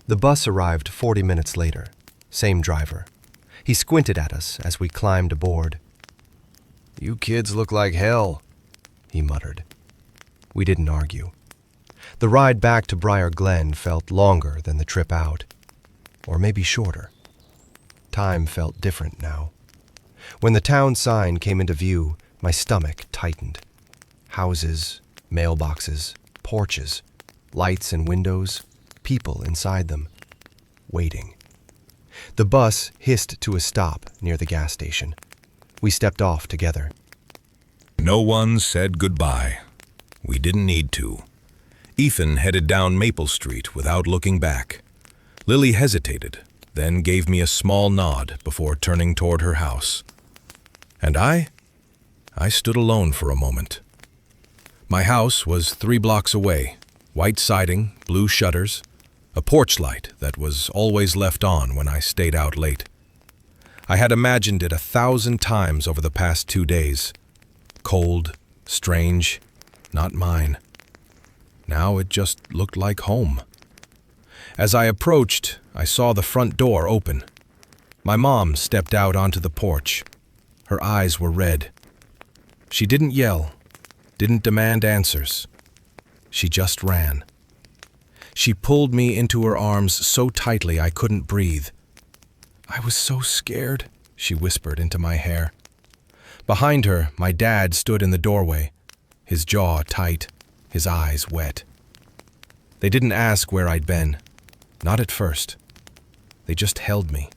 The bus arrived 40 minutes later. Same driver. He squinted at us as we climbed aboard. "You kids look like hell," he muttered. We didn't argue. The ride back to Briar Glen felt longer than the trip out. Or maybe shorter. Time felt different now. When the town sign came into view, my stomach tightened. Houses, mailboxes, porches, lights and windows, people inside them, waiting. The bus hissed to a stop near the gas station. We stepped off together. No one said goodbye. We didn't need to. Ethan headed down Maple Street without looking back. Lily hesitated, then gave me a small nod before turning toward her house. And I stood alone for a moment. My house was 3 blocks away, white siding, blue shutters, a porch light that was always left on when I stayed out late. I had imagined it 1,000 times over the past 2 days. Cold, strange, not mine. Now it just looked like home. As I approached, I saw the front door open. My mom stepped out onto the porch. Her eyes were red. She didn't yell, didn't demand answers. She just ran. She pulled me into her arms so tightly I couldn't breathe. "I was so scared," she whispered into my hair. Behind her, my dad stood in the doorway, his jaw tight, his eyes wet. They didn't ask where I'd been. Not at first. They just held me.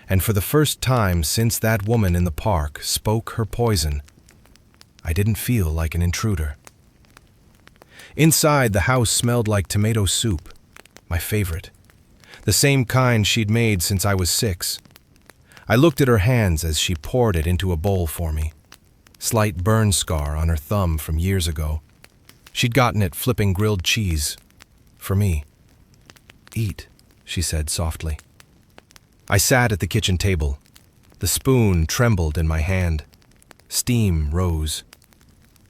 And for the first time since that woman in the park spoke her poison, I didn't feel like an intruder. Inside, the house smelled like tomato soup, my favorite. The same kind she'd made since I was 6. I looked at her hands as she poured it into a bowl for me. Slight burn scar on her thumb from years ago. She'd gotten it flipping grilled cheese. For me. "Eat," she said softly. I sat at the kitchen table. The spoon trembled in my hand. Steam rose.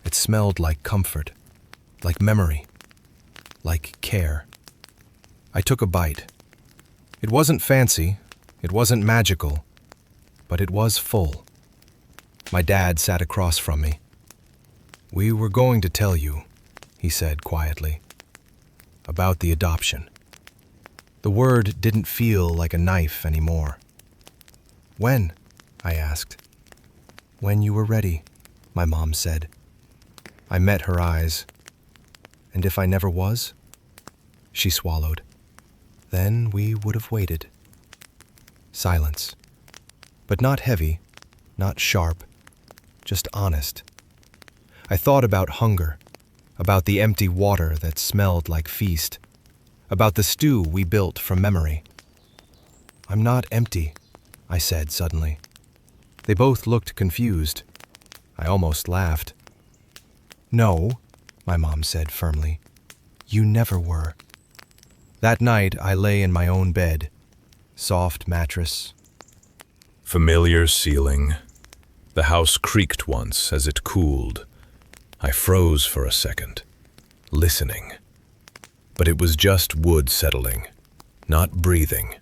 It smelled like comfort, like memory, like care. I took a bite. It wasn't fancy, it wasn't magical, but it was full. My dad sat across from me. "We were going to tell you," he said quietly, "about the adoption." The word didn't feel like a knife anymore. "When?" I asked. "When you were ready," my mom said. I met her eyes. "And if I never was?" She swallowed. "Then we would have waited." Silence. But not heavy, not sharp, just honest. I thought about hunger, about the empty water that smelled like feast, about the stew we built from memory. "I'm not empty," I said suddenly. They both looked confused. I almost laughed. "No," my mom said firmly. "You never were." That night I lay in my own bed. soft mattress. Familiar ceiling. The house creaked once as it cooled. I froze for a second, listening. But it was just wood settling, not breathing,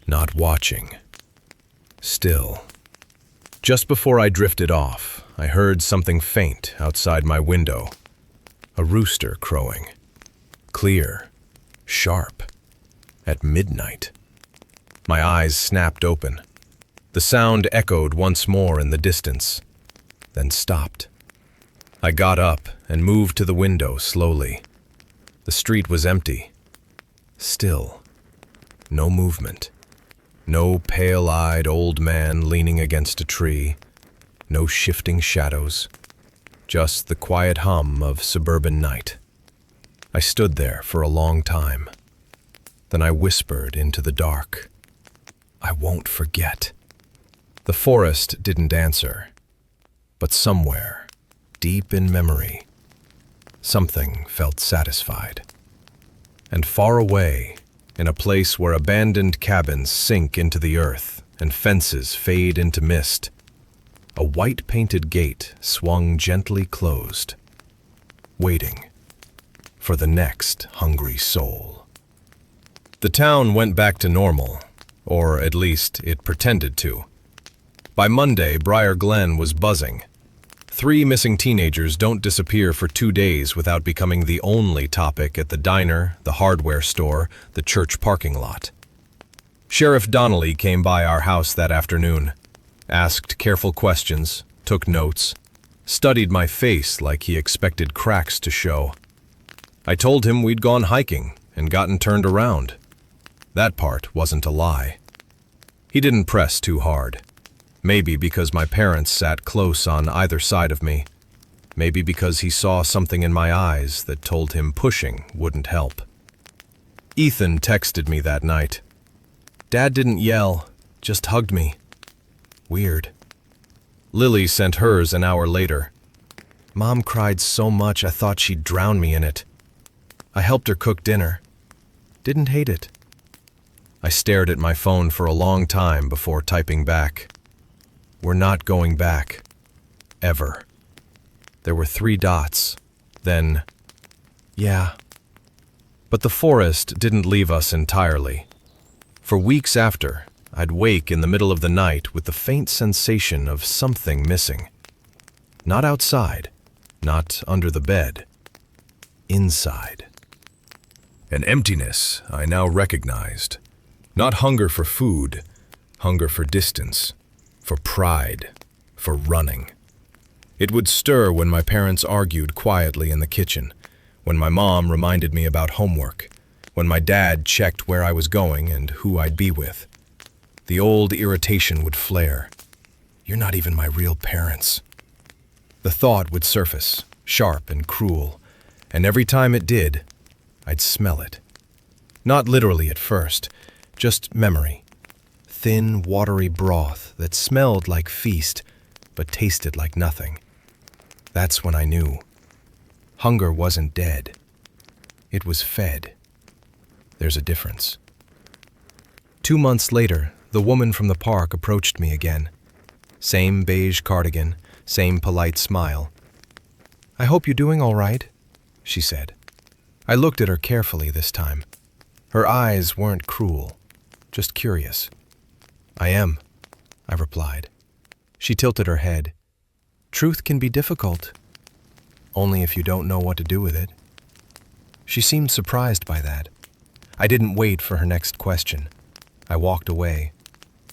not watching. Still. Just before I drifted off, I heard something faint outside my window. A rooster crowing. Clear, sharp, at midnight. My eyes snapped open. The sound echoed once more in the distance, then stopped. I got up and moved to the window slowly. The street was empty. Still. No movement. No pale-eyed old man leaning against a tree. No shifting shadows. Just the quiet hum of suburban night. I stood there for a long time. Then I whispered into the dark. I won't forget. The forest didn't answer. But somewhere, deep in memory, something felt satisfied. And far away, in a place where abandoned cabins sink into the earth and fences fade into mist, a white-painted gate swung gently closed, waiting for the next hungry soul. The town went back to normal, or at least it pretended to. By Monday, Briar Glen was buzzing. 3 missing teenagers don't disappear for 2 days without becoming the only topic at the diner, the hardware store, the church parking lot. Sheriff Donnelly came by our house that afternoon, asked careful questions, took notes, studied my face like he expected cracks to show. I told him we'd gone hiking and gotten turned around. That part wasn't a lie. He didn't press too hard. Maybe because my parents sat close on either side of me. Maybe because he saw something in my eyes that told him pushing wouldn't help. Ethan texted me that night. Dad didn't yell, just hugged me. Weird. Lily sent hers an hour later. Mom cried so much I thought she'd drown me in it. I helped her cook dinner. Didn't hate it. I stared at my phone for a long time before typing back. We're not going back. Ever. There were 3 dots. Then, yeah. But the forest didn't leave us entirely. For weeks after, I'd wake in the middle of the night with the faint sensation of something missing. Not outside, not under the bed. Inside. An emptiness I now recognized. Not hunger for food, hunger for distance, for pride, for running. It would stir when my parents argued quietly in the kitchen, when my mom reminded me about homework, when my dad checked where I was going and who I'd be with. The old irritation would flare. You're not even my real parents. The thought would surface, sharp and cruel, and every time it did, I'd smell it. Not literally at first, just memory. Thin, watery broth that smelled like feast, but tasted like nothing. That's when I knew. Hunger wasn't dead. It was fed. There's a difference. 2 months later, the woman from the park approached me again. Same beige cardigan, same polite smile. I hope you're doing all right, she said. I looked at her carefully this time. Her eyes weren't cruel, just curious. I am, I replied. She tilted her head. Truth can be difficult, only if you don't know what to do with it. She seemed surprised by that. I didn't wait for her next question. I walked away,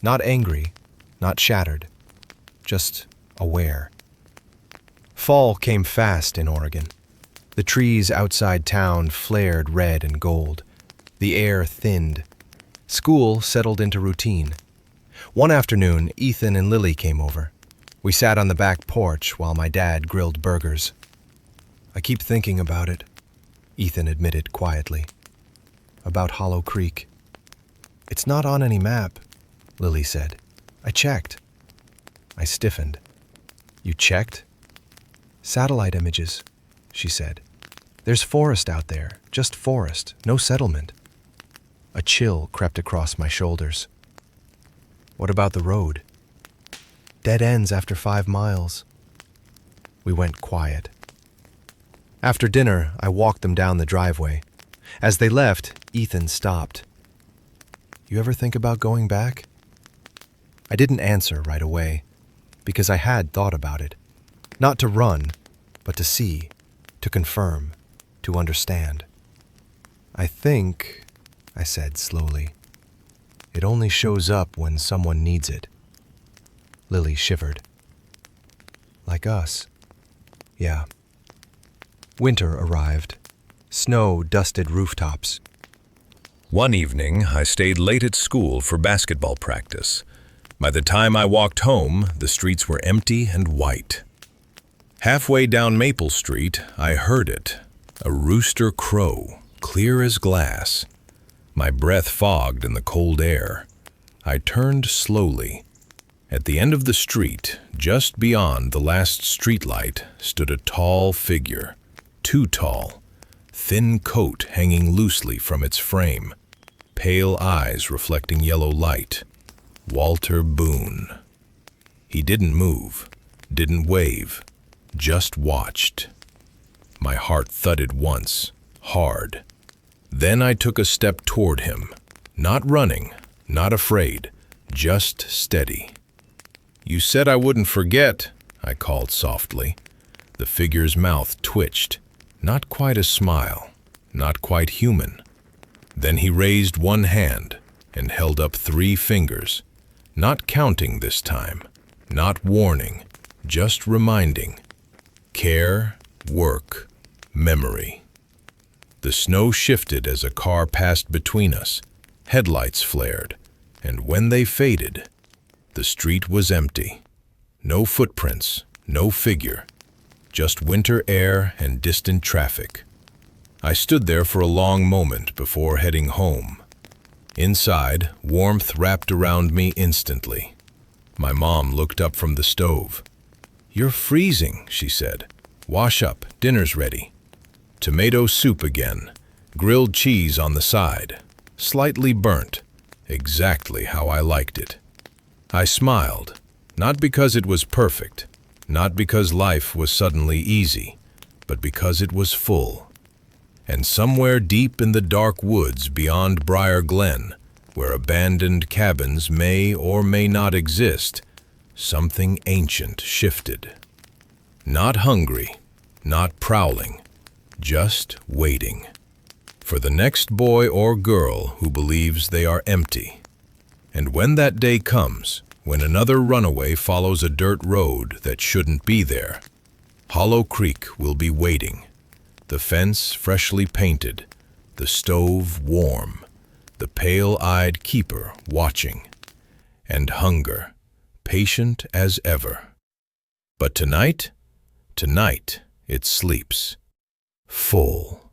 not angry, not shattered, just aware. Fall came fast in Oregon. The trees outside town flared red and gold. The air thinned. School settled into routine. One afternoon, Ethan and Lily came over. We sat on the back porch while my dad grilled burgers. I keep thinking about it, Ethan admitted quietly. About Hollow Creek. It's not on any map, Lily said. I checked. I stiffened. You checked? Satellite images, she said. There's forest out there, just forest, no settlement. A chill crept across my shoulders. What about the road? Dead ends after 5 miles. We went quiet. After dinner, I walked them down the driveway. As they left, Ethan stopped. You ever think about going back? I didn't answer right away, because I had thought about it. Not to run, but to see, to confirm, to understand. I think, I said slowly, it only shows up when someone needs it. Lily shivered. Like us. Yeah. Winter arrived. Snow dusted rooftops. One evening, I stayed late at school for basketball practice. By the time I walked home, the streets were empty and white. Halfway down Maple Street, I heard it, a rooster crow, clear as glass. My breath fogged in the cold air. I turned slowly. At the end of the street, just beyond the last streetlight, stood a tall figure, too tall, thin coat hanging loosely from its frame, pale eyes reflecting yellow light. Walter Boone. He didn't move, didn't wave, just watched. My heart thudded once, hard. Then I took a step toward him, not running, not afraid, just steady. You said I wouldn't forget, I called softly. The figure's mouth twitched, not quite a smile, not quite human. Then he raised one hand and held up 3 fingers. Not counting this time, not warning, just reminding. Care, work, memory. The snow shifted as a car passed between us. Headlights flared, and when they faded, the street was empty. No footprints, no figure, just winter air and distant traffic. I stood there for a long moment before heading home. Inside, warmth wrapped around me instantly. My mom looked up from the stove. You're freezing, she said. Wash up, dinner's ready. Tomato soup again, grilled cheese on the side, slightly burnt, exactly how I liked it. I smiled, not because it was perfect, not because life was suddenly easy, but because it was full. And somewhere deep in the dark woods beyond Briar Glen, where abandoned cabins may or may not exist, something ancient shifted. Not hungry, not prowling, just waiting. For the next boy or girl who believes they are empty. And when that day comes, when another runaway follows a dirt road that shouldn't be there, Hollow Creek will be waiting. The fence freshly painted, the stove warm, the pale-eyed keeper watching, and hunger, patient as ever. But tonight it sleeps, full.